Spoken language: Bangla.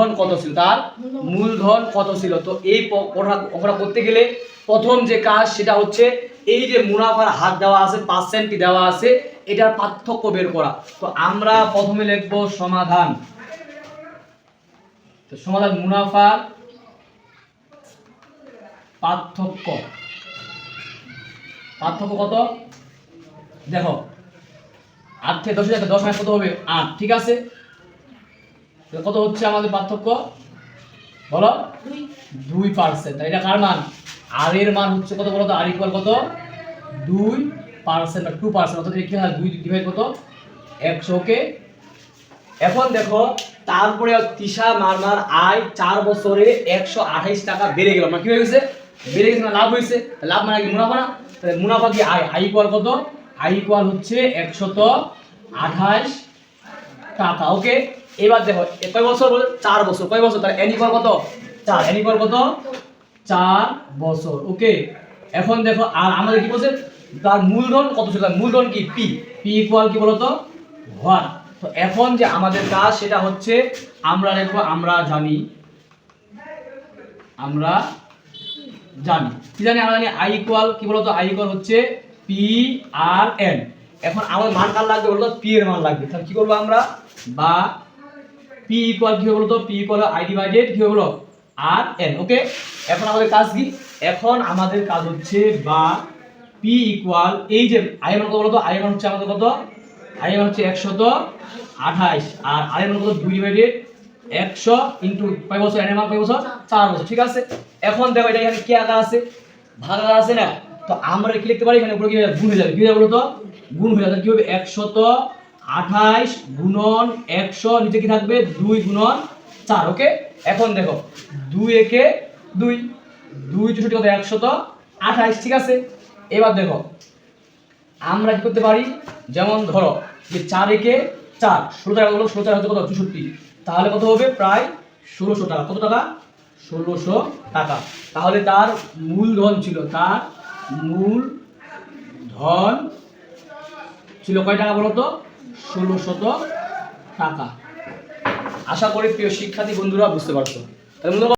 মূলধন কত ছিল, তার মূলধন কত ছিল। তো এই অঙ্কটা করতে গেলে প্রথম যে কাজ সেটা হচ্ছে এই যে মুনাফার হার দেওয়া আছে, পার্সেন্টটি দেওয়া আছে, এটার পার্থক্য বের করা। তো আমরা প্রথমে লিখব সমাধান। তো সমাধান মুনাফার পার্থক্য। পার্থক্য কত দেখো, 8 থেকে 10 10 মাইনাস কত হবে 8, ঠিক আছে। কত হচ্ছে আমাদের পার্থক্য বলো 2%। এটা কার মান, আর এর মান হচ্ছে কত বলো তো, আর ইকুয়াল কত 2% বা 2%, অর্থাৎ কি হয় 2 ডিভাইড কত 100। ওকে, এখন দেখো তারপরে তিশা মারমার আয় 4 বছরে 128 টাকা বেড়ে গেল। মানে কি হয়ে গেছে, বেড়ে গেছে, লাভ হয়েছে। লাভ মানে কি মুনাফা না, তাহলে মুনাফা কি আয়, আই ইকুয়াল কত, আই ইকুয়াল হচ্ছে 128 টাকা। ওকে, এবার দেখো কয় বছর বলে 4 বছর, কয় বছর, তাহলে n ইকুয়াল কত 4, n ইকুয়াল কত 4 বছর। ওকে, এখন দেখো আর আমাদের কি বলছে, তার মূলধন কত ছিল, তার মূলধন কি p, p ইকুয়াল কি বলতো 1। তো এখন যে আমাদের কাজ সেটা হচ্ছে আমরা লিখবো, আমরা জানি কি জানি, আমরা জানি আই ইকুয়াল কি বলতো, আই ইকুয়াল হচ্ছে p আর n। এখন আমাদের মান কার লাগবে বলতো, p এর মান লাগবে। তাহলে কি করব আমরা, বা p ইকুয়াল কি হবে বলতো, p ইকুয়াল i ডিভাইডেড কি হবে বলো আর n। ওকে, এখন আমাদের কাজ কি, এখন আমাদের কাজ হচ্ছে বা p ইকুয়াল এই যে i এর মান কত বলতো, i এর মান হচ্ছে আমাদের কত, i এর মান হচ্ছে 128 আর i এর মান কত 2 ডিভাইডেড 100 ইনটু কয় বছর, n এর মান কয় বছর 4 বছর, ঠিক আছে। এখন দেখো এটা এখানে কি আকার আছে, ভাগ আকার আছে না, তো আমরা কি লিখতে পারি, এখানে উপরে কি গুণ হয়ে যাবে, কি হবে বলতো গুণ হয়ে যাবে, কি হবে 128 গুণন 100, নিচে কি থাকবে 2 গুণন 4। ওকে, এখন দেখো 2 একে 2, 2 64 কত 128, ঠিক আছে। এবার দেখো আমরা কি করতে পারি, যেমন ধরো যে 4 একে 4, 16 টাকা হলো, 16 টাকা হচ্ছে কত 64, তাহলে কত হবে প্রায় 1600 টাকা। কত টাকা 1600 টাকা। তাহলে তার মূলধন ছিল, তার মূলধন ছিল কয় টাকা বলো তো 1600 টাকা। আশা করি প্রিয় শিক্ষার্থী বন্ধুরা বুঝতে পারছো। তাহলে